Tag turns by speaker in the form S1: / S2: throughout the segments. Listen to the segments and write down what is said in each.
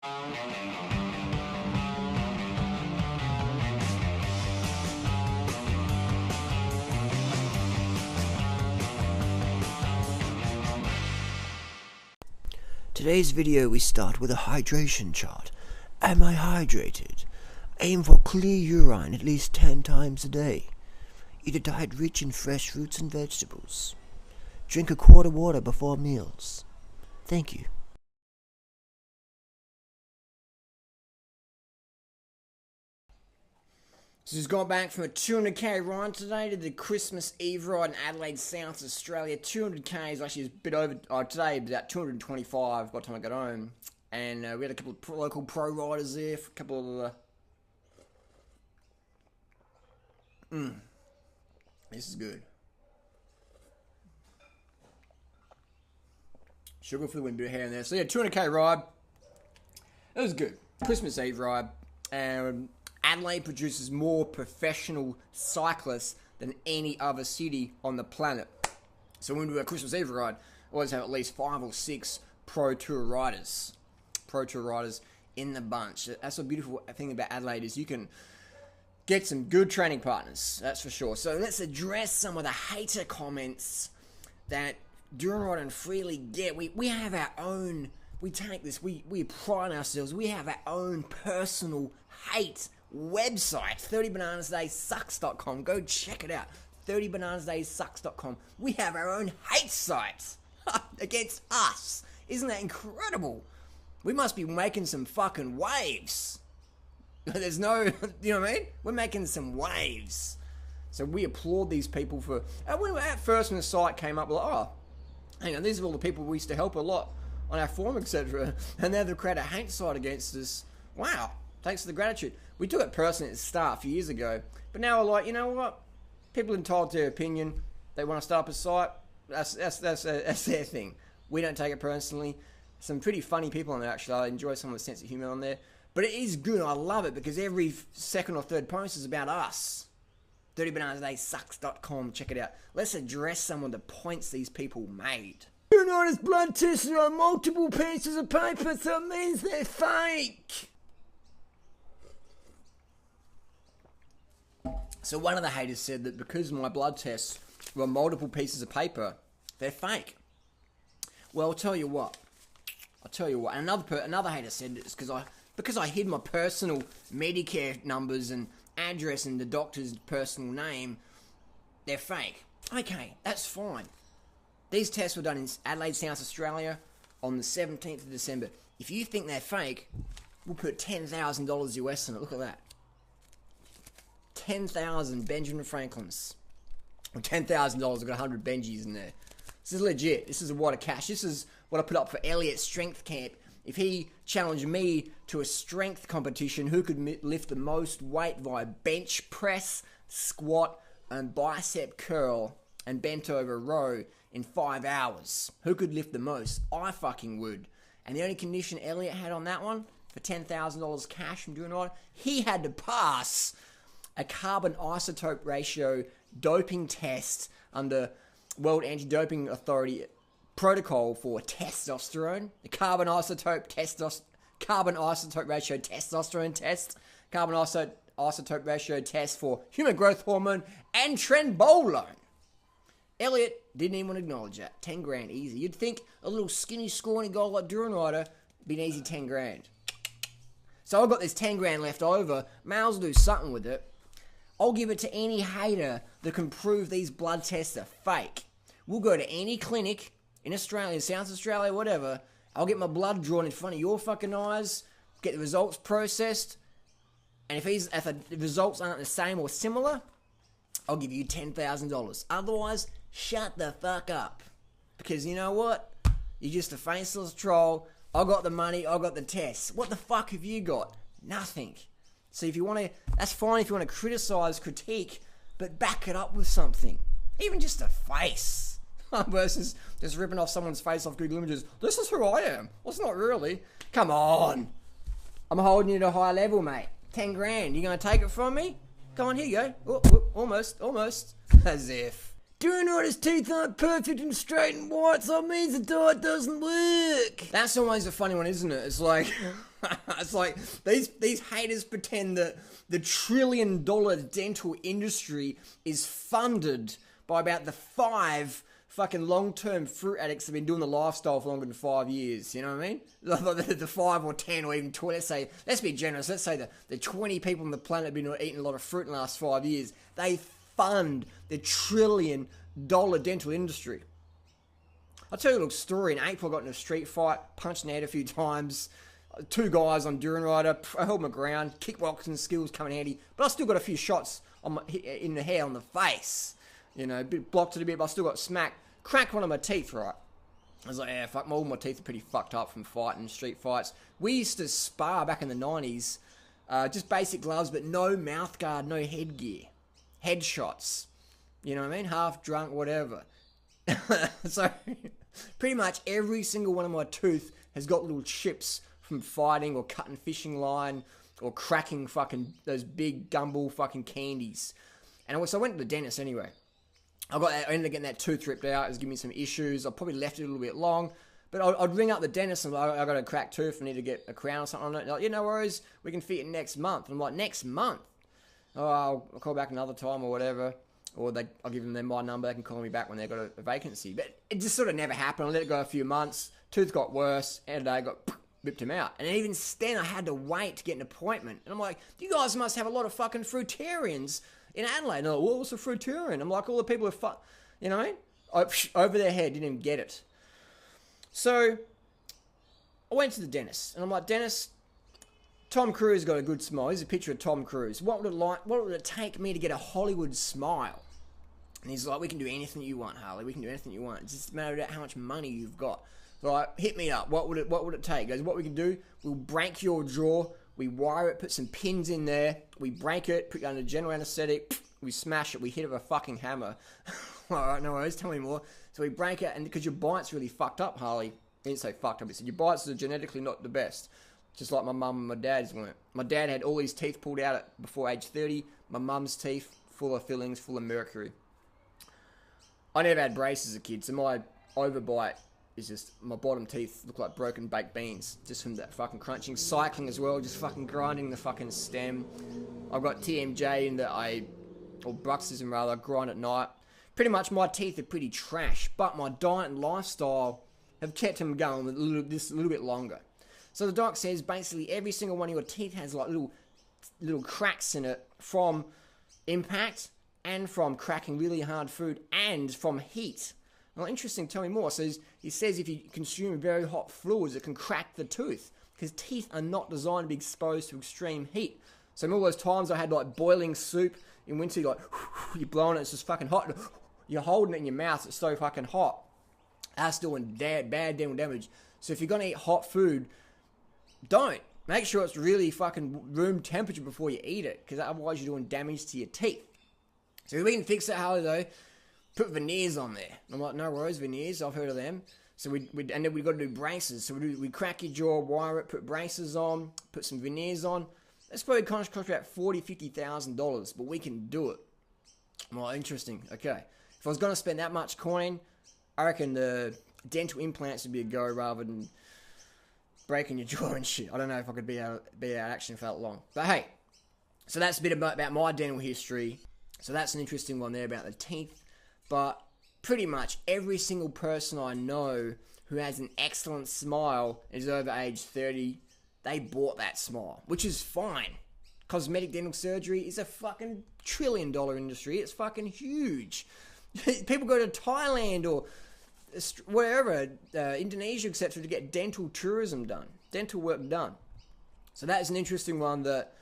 S1: Today's video we start with a hydration chart. Am I hydrated? Aim for clear urine at least 10 times a day. Eat a diet rich in fresh fruits and vegetables. Drink a quart of water before meals. Thank you.
S2: So just got back from a 200k ride today to the Christmas Eve ride in Adelaide, South Australia. 200k is actually a bit over, today about 225 by the time I got home. And we had a couple of local pro riders there, for a couple of this is good. Sugar for the win, bit of hair in there. So yeah, 200k ride. It was good. Christmas Eve ride. Adelaide produces more professional cyclists than any other city on the planet. So when we do a Christmas Eve ride, we always have at least 5 or 6 Pro Tour riders in the bunch. That's the beautiful thing about Adelaide is you can get some good training partners, that's for sure. So let's address some of the hater comments that Durianrider and Freelee get. We have our own, we pride ourselves, we have our own personal hate website, 30bananasdaysucks.com. Go check it out, 30bananasdaysucks.com. We have our own hate site against us. Isn't that incredible? We must be making some fucking waves. There's no, you know what I mean? We're making some waves. So we applaud these people for, and when at first when the site came up, we're like, oh, hang on, these are all the people we used to help a lot on our forum, etc. And now they've created a hate site against us. Wow. Thanks for the gratitude. We took it personally at the start a few years ago, but now we're like, you know what? People are entitled to their opinion. They want to start up a site. That's their thing. We don't take it personally. Some pretty funny people on there, actually. I enjoy some of the sense of humor on there. But it is good. I love it because every second or third post is about us. 30bananasdaysucks.com. Check it out. Let's address some of the points these people made. Durianrider's blood tests are on multiple pieces of paper, so it means they're fake. So one of the haters said that because my blood tests were multiple pieces of paper, they're fake. Well, I'll tell you what. And another hater said it's because I hid my personal Medicare numbers and address and the doctor's personal name, they're fake. Okay, that's fine. These tests were done in Adelaide, South Australia on the 17th of December. If you think they're fake, we'll put $10,000 US in it. Look at that. 10,000 Benjamin Franklins. Or $10,000, I've got 100 Benjis in there. This is legit. This is a wad of cash. This is what I put up for Elliot's strength camp. If he challenged me to a strength competition, who could lift the most weight via bench press, squat, and bicep curl and bent over row in 5 hours? Who could lift the most? I fucking would. And the only condition Elliot had on that one, for $10,000 cash from Durianrider, he had to pass a carbon isotope ratio doping test under World Anti-Doping Authority protocol for testosterone, the carbon isotope ratio testosterone test, carbon isotope ratio test for human growth hormone, and trenbolone. Elliot didn't even want to acknowledge that. 10 grand, easy. You'd think a little skinny, scrawny guy like Durianrider be an easy 10 grand. So I've got this 10 grand left over. May as well do something with it. I'll give it to any hater that can prove these blood tests are fake. We'll go to any clinic in Australia, South Australia, whatever. I'll get my blood drawn in front of your fucking eyes, get the results processed, and if the results aren't the same or similar, I'll give you $10,000. Otherwise, shut the fuck up. Because you know what? You're just a faceless troll. I got the money, I got the tests. What the fuck have you got? Nothing. So if you want to, that's fine if you want to criticize, critique, but back it up with something. Even just a face. Versus just ripping off someone's face off Google Images. This is who I am. Well, it's not really. Come on. I'm holding you to a high level, mate. 10 grand. You going to take it from me? Come on, here you go. Oh, almost. As if. Durianrider's teeth aren't perfect and straight and white, so it means the diet doesn't work. That's always a funny one, isn't it? It's like, It's like these haters pretend that the $1 trillion dental industry is funded by about the 5 fucking long-term fruit addicts that have been doing the lifestyle for longer than 5 years. You know what I mean? The 5 or 10 or even 20. Let's be generous. Let's say the 20 people on the planet have been eating a lot of fruit in the last 5 years. They fund the $1 trillion dental industry. I'll tell you a little story. In April, I got in a street fight, punched in the head a few times. 2 guys on Durianrider. I held my ground. Kickboxing skills come in handy. But I still got a few shots in the hair, on the face. You know, blocked it a bit, but I still got smacked. Cracked one of my teeth, right? I was like, yeah, fuck, all my teeth are pretty fucked up from fighting, street fights. We used to spar back in the 90s. Just basic gloves, but no mouth guard, no headgear. Headshots. You know what I mean? Half drunk, whatever. So, pretty much every single one of my tooth has got little chips from fighting or cutting fishing line or cracking fucking those big gumball fucking candies. And so I went to the dentist anyway. I ended up getting that tooth ripped out. It was giving me some issues. I probably left it a little bit long. But I'd ring up the dentist and I got a cracked tooth. I need to get a crown or something on it. They're like, yeah, no worries. We can fit it next month. And I'm like, next month? Oh, I'll call back another time or whatever. Or I'll give them my number. They can call me back when they've got a vacancy. But it just sort of never happened. I let it go a few months. Tooth got worse. And I got ripped him out. And even then, I had to wait to get an appointment. And I'm like, you guys must have a lot of fucking fruitarians in Adelaide. And they're like, well, what's a fruitarian? I'm like, all the people are you know what I mean? Over their head, didn't even get it. So, I went to the dentist. And I'm like, dentist, Tom Cruise got a good smile. Here's a picture of Tom Cruise. What would it take me to get a Hollywood smile? And he's like, we can do anything you want, Harley. We can do anything you want. It's just a matter of how much money you've got. So like, hit me up. What would it take? He goes, what we can do, we'll break your jaw, we wire it, put some pins in there, we break it, put it under general anesthetic, we smash it, we hit it with a fucking hammer. Alright, no worries, tell me more. So we break it, and because your bite's really fucked up, Harley. He didn't say fucked up, he said your bites are genetically not the best. Just like my mum and my dad's weren't. My dad had all his teeth pulled out before age 30. My mum's teeth, full of fillings, full of mercury. I never had braces as a kid, so my overbite is just, my bottom teeth look like broken baked beans. Just from that fucking crunching. Cycling as well, just fucking grinding the fucking stem. I've got TMJ in that or bruxism rather, I grind at night. Pretty much my teeth are pretty trash, but my diet and lifestyle have kept them going a little bit longer. So the doc says basically every single one of your teeth has like little cracks in it from impact and from cracking really hard food and from heat. Well, interesting, tell me more. So he says if you consume very hot fluids, it can crack the tooth because teeth are not designed to be exposed to extreme heat. So in all those times I had like boiling soup in winter, you're like, you're blowing it, it's just fucking hot. You're holding it in your mouth, it's so fucking hot. That's doing bad dental damage. So if you're going to eat hot food, don't. Make sure it's really fucking room temperature before you eat it, because otherwise you're doing damage to your teeth. So if we can fix that, Harley, though, put veneers on there. I'm like, no worries, veneers, I've heard of them. So and then we've got to do braces. So we crack your jaw, wire it, put braces on, put some veneers on. That's probably cost about $40,000, $50,000, but we can do it. Well, interesting. Okay. If I was going to spend that much coin, I reckon the dental implants would be a go rather than breaking your jaw and shit. I don't know if I could be out of action for that long. But hey, so that's a bit about my dental history. So that's an interesting one there about the teeth. But pretty much every single person I know who has an excellent smile and is over age 30, they bought that smile, which is fine. Cosmetic dental surgery is a fucking $1 trillion industry. It's fucking huge. People go to Thailand or wherever, Indonesia, etc., to get dental tourism done, dental work done. So that is an interesting one. That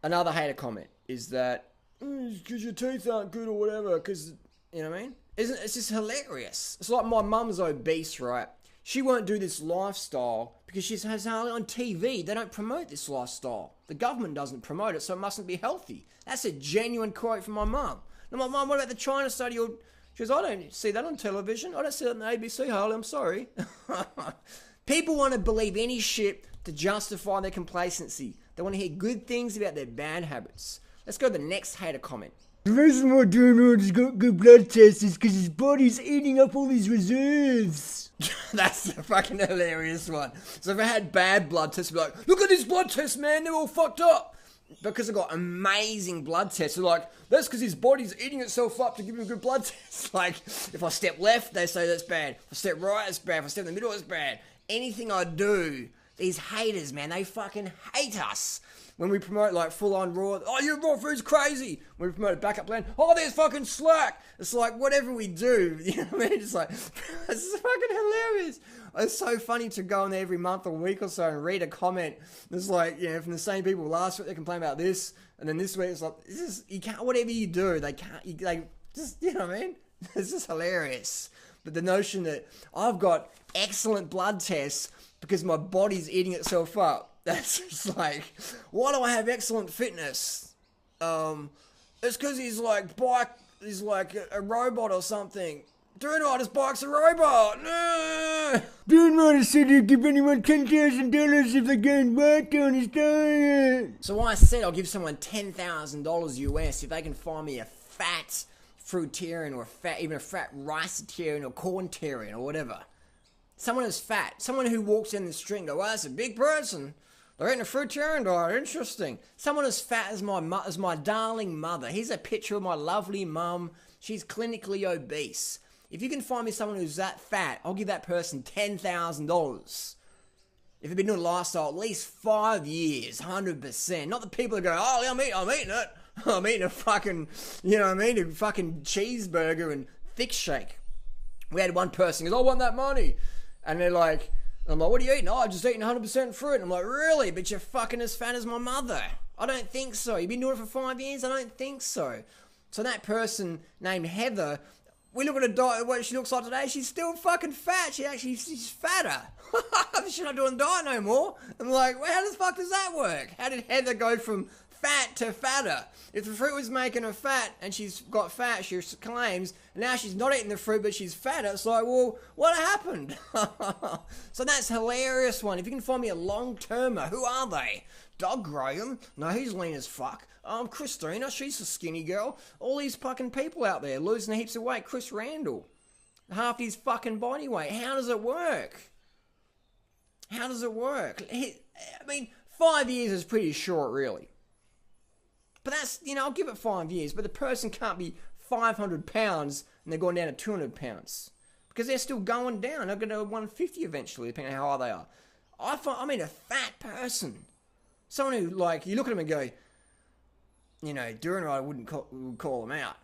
S2: another hater comment is that because your teeth aren't good or whatever, because, you know what I mean? It's just hilarious. It's like my mum's obese, right? She won't do this lifestyle because she has Harley on TV. They don't promote this lifestyle. The government doesn't promote it, so it mustn't be healthy. That's a genuine quote from my mum. I'm like, Mum, what about the China study? She goes, I don't see that on television. I don't see that on the ABC, Harley. I'm sorry. People want to believe any shit to justify their complacency. They want to hear good things about their bad habits. Let's go to the next hater comment.
S1: The reason why Durianrider's got good blood tests is because his body's eating up all these reserves.
S2: That's a fucking hilarious one. So if I had bad blood tests, I'd be like, look at this blood test, man, they're all fucked up. Because I've got amazing blood tests, they're like, that's because his body's eating itself up to give him a good blood test. Like, if I step left, they say that's bad. If I step right, it's bad. If I step in the middle, it's bad. Anything I do, these haters, man, they fucking hate us. When we promote like full-on raw, oh, your raw food's crazy. When we promote a backup plan, oh, there's fucking slack. It's like, whatever we do, you know what I mean? It's like, it's fucking hilarious. It's so funny to go in there every month or week or so and read a comment that's like, you know, from the same people. Last week they complain about this, and then this week it's like, this is, you can't, whatever you do, they can't, they just, you know what I mean? It's just hilarious. But the notion that I've got excellent blood tests because my body's eating itself up, that's just like, why do I have excellent fitness? It's because he's like a robot or something. Durianrider's bike's a robot. No.
S1: Durianrider said he'd give anyone $10,000 if they gained weight on his diet.
S2: So I said I'll give someone $10,000 US if they can find me a fat fruitarian or even a fat riceitarian or corntarian or whatever. Someone who's fat. Someone who walks in the street and goes, well, that's a big person. They're eating a fruitarian diet. Interesting. Someone as fat as my darling mother. Here's a picture of my lovely mum. She's clinically obese. If you can find me someone who's that fat, I'll give that person $10,000. If they've been doing a lifestyle at least 5 years, 100%. Not the people that go, oh, yeah, I'm eating it. I'm eating a fucking, you know what I mean, a fucking cheeseburger and thick shake. We had one person who goes, I want that money. And they're like, I'm like, what are you eating? Oh, I'm just eating 100% fruit. I'm like, really? But you're fucking as fat as my mother. I don't think so. You've been doing it for 5 years? I don't think so. So that person named Heather, we look at her diet, what she looks like today, she's still fucking fat. She's fatter. She's not doing diet no more. I'm like, well, how the fuck does that work? How did Heather go from fat to fatter? If the fruit was making her fat and she's got fat, she claims, and now she's not eating the fruit but she's fatter, it's like, well, what happened? So that's a hilarious one. If you can find me a long-termer, who are they? Doug Graham? No, he's lean as fuck. Christina, she's a skinny girl. All these fucking people out there losing heaps of weight. Chris Randall, half his fucking body weight. How does it work? How does it work? I mean, 5 years is pretty short, really. But that's, you know, I'll give it 5 years. But the person can't be 500 pounds and they're going down to 200 pounds. Because they're still going down. They're going to 150 eventually, depending on how high they are. I mean, a fat person. Someone who, like, you look at them and go, you know, Durianrider would call them out.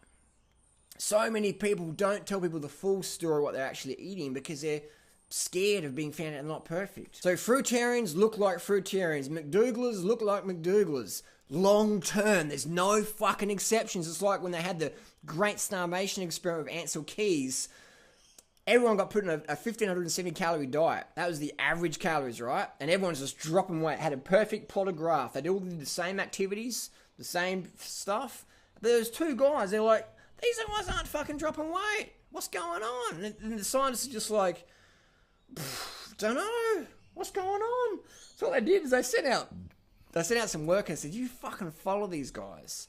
S2: So many people don't tell people the full story of what they're actually eating because they're scared of being found out not perfect. So fruitarians look like fruitarians. McDougalers look like McDougalers. Long term, there's no fucking exceptions. It's like when they had the Great Starvation Experiment with Ansel Keys. Everyone got put in a 1,570 calorie diet. That was the average calories, right? And everyone's just dropping weight. Had a perfect plotted graph. They all did the same activities, the same stuff. But there's two guys. They're like, these guys aren't fucking dropping weight. What's going on? And the scientists are just like, don't know. What's going on? So what they did is they sent out some work and said, you fucking follow these guys.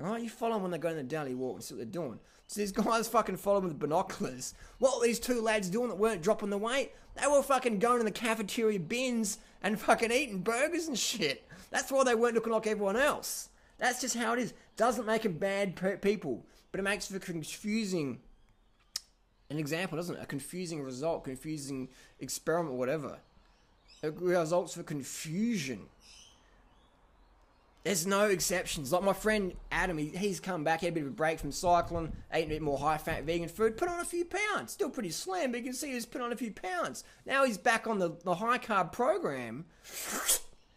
S2: Alright, you follow them when they go on the daily walk and see what they're doing. So these guys fucking follow them with binoculars. What were these two lads doing that weren't dropping the weight? They were fucking going in the cafeteria bins and fucking eating burgers and shit. That's why they weren't looking like everyone else. That's just how it is. Doesn't make them bad people, but it makes for confusing an example, doesn't it? A confusing result, confusing experiment, whatever. It results for confusion. There's no exceptions. Like my friend Adam, he's come back, had a bit of a break from cycling, ate a bit more high-fat vegan food, put on a few pounds. Still pretty slim, but you can see he's put on a few pounds. Now he's back on the high-carb program.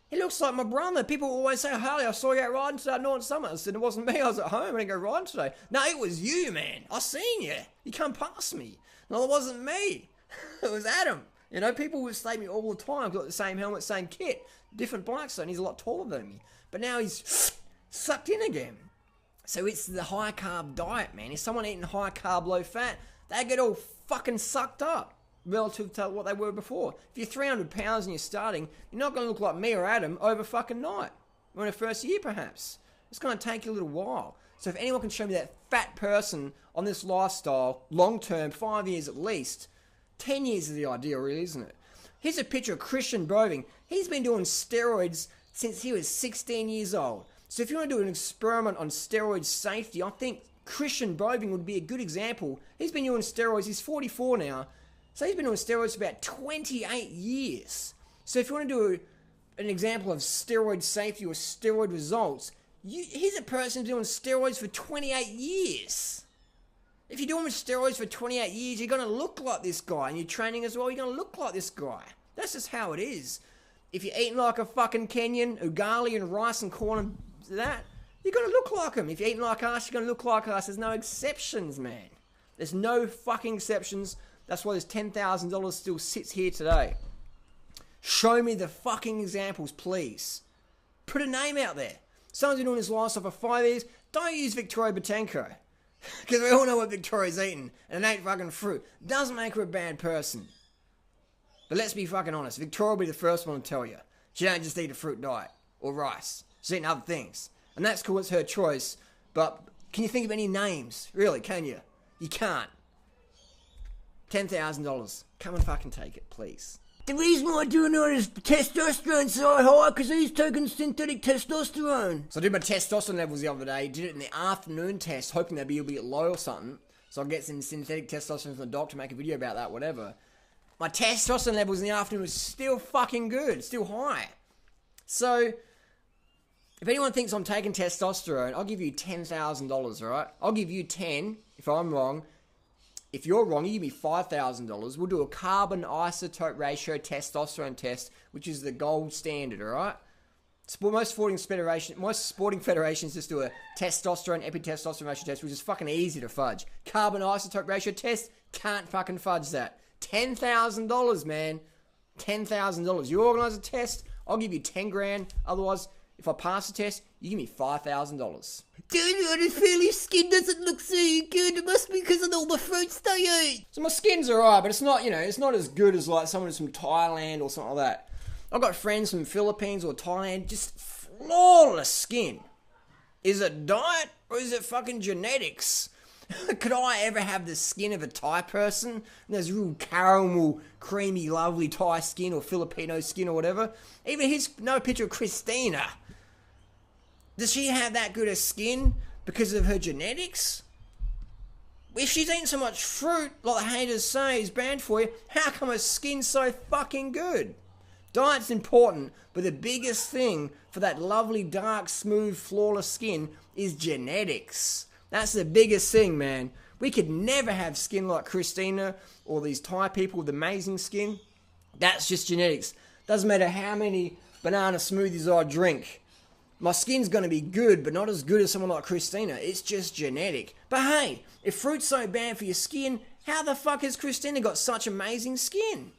S2: He looks like my brother. People always say, Harley, I saw you out riding today at Northern Summit. I said, it wasn't me. I was at home. I didn't go riding today. No, it was you, man. I seen you. You come past me. No, it wasn't me. It was Adam. You know, people would say to me all the time, got the same helmet, same kit, different bikes, and he's a lot taller than me. But now he's sucked in again. So it's the high carb diet, man. If someone eating high carb, low fat, they get all fucking sucked up relative to what they were before. If you're 300 pounds and you're starting, you're not going to look like me or Adam over fucking night. Or in the first year, perhaps. It's going to take you a little while. So if anyone can show me that fat person on this lifestyle, long term, 5 years at least, 10 years is the ideal, really, isn't it? Here's a picture of Christian Boving. He's been doing steroids since he was 16 years old. So if you want to do an experiment on steroid safety, I think Christian Boving would be a good example. He's been doing steroids, he's 44 now, so he's been doing steroids for about 28 years. So if you want to do an example of steroid safety or steroid results, he's a person doing steroids for 28 years. If you're doing steroids for 28 years, you're going to look like this guy. And you're training as well, you're going to look like this guy. That's just how it is. If you're eating like a fucking Kenyan, ugali and rice and corn and that, you're going to look like him. If you're eating like us, you're going to look like us. There's no exceptions, man. There's no fucking exceptions. That's why this $10,000 still sits here today. Show me the fucking examples, please. Put a name out there. Someone's been doing this lifestyle for 5 years. Don't use Victoria Botenko. Because we all know what Victoria's eating. And it ain't fucking fruit. Doesn't make her a bad person. But let's be fucking honest. Victoria will be the first one to tell you. She don't just eat a fruit diet. Or rice. She's eating other things. And that's cool. It's her choice. But can you think of any names? Really, can you? You can't. $10,000. Come and fucking take it, please.
S1: The reason why I do it is testosterone so high because he's taking synthetic testosterone.
S2: So I did my testosterone levels the other day. Did it in the afternoon test, hoping they'd be a bit low or something. So I'll get some synthetic testosterone from the doctor, make a video about that, whatever. My testosterone levels in the afternoon was still fucking good, still high. So if anyone thinks I'm taking testosterone, I'll give you $10,000, alright? I'll give you 10 if I'm wrong. If you're wrong, you give me $5,000. We'll do a carbon isotope ratio testosterone test, which is the gold standard, alright? Most sporting federations just do a testosterone, epitestosterone ratio test, which is fucking easy to fudge. Carbon isotope ratio test, can't fucking fudge that. $10,000, man. $10,000. You organise a test, I'll give you 10 grand. Otherwise, if I pass the test, you give me $5,000.
S1: Dude, his Freelee skin doesn't look so good. It must be because of all the fruits they eat.
S2: So my skin's alright, but it's not, it's not as good as like someone who's from Thailand or something like that. I've got friends from the Philippines or Thailand, just flawless skin. Is it diet or is it fucking genetics? Could I ever have the skin of a Thai person? There's real caramel, creamy, lovely Thai skin or Filipino skin or whatever. Even no picture of Christina. Does she have that good a skin because of her genetics? If she's eating so much fruit, like the haters say is bad for you, how come her skin's so fucking good? Diet's important, but the biggest thing for that lovely, dark, smooth, flawless skin is genetics. That's the biggest thing, man. We could never have skin like Christina or these Thai people with amazing skin. That's just genetics. Doesn't matter how many banana smoothies I drink. My skin's going to be good, but not as good as someone like Christina. It's just genetic. But hey, if fruit's so bad for your skin, how the fuck has Christina got such amazing skin?